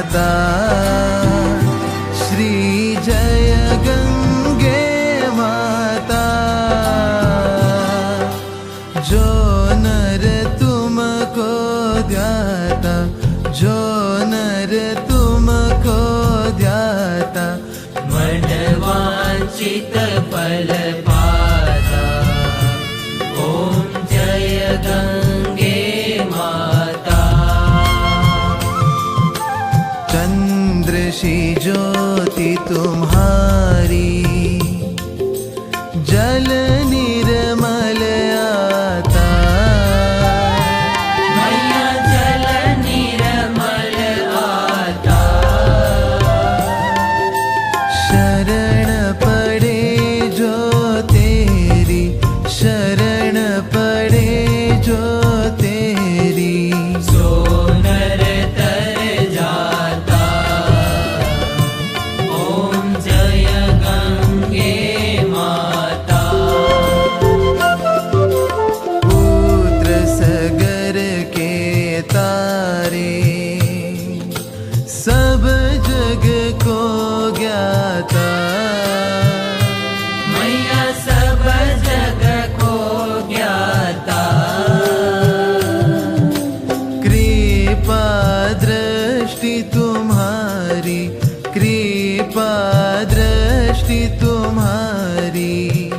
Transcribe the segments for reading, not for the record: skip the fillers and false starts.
माता श्री जय गंगे माता। जो नर तुमको ध्याता, जो नर तुमको ध्याता, मन वांछित फल पाता। ओम जय गंगे माता। चंद्र सी ज्योति तुम्हारी, जल निर्मल आता। मैया जल निर्मल आता। शरण पड़े जो तेरी, शरण पड़े जो तेरी, सो नर तर जाता। ओम जय गंगे माता। पुत्र सगर के तारे, सब जग को ज्ञाता। मैया सब जग को ज्ञाता। कृपा दृष्टि तुम्हारी, कृपा दृष्टि तुम्हारी,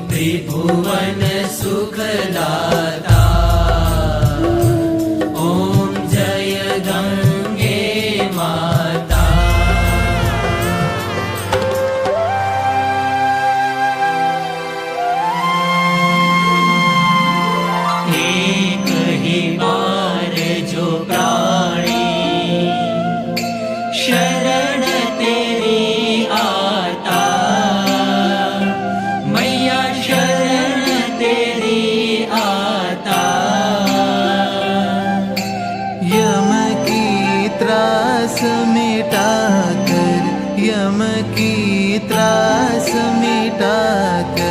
त्रिभुवन सुखदाता। ओम जय गंगे माता। एक ही बार जो प्राणी शरण तेरी आता। मैया शरण तेरी आता। यम की त्रास मिटा कर, यम की त्रास मिटा कर,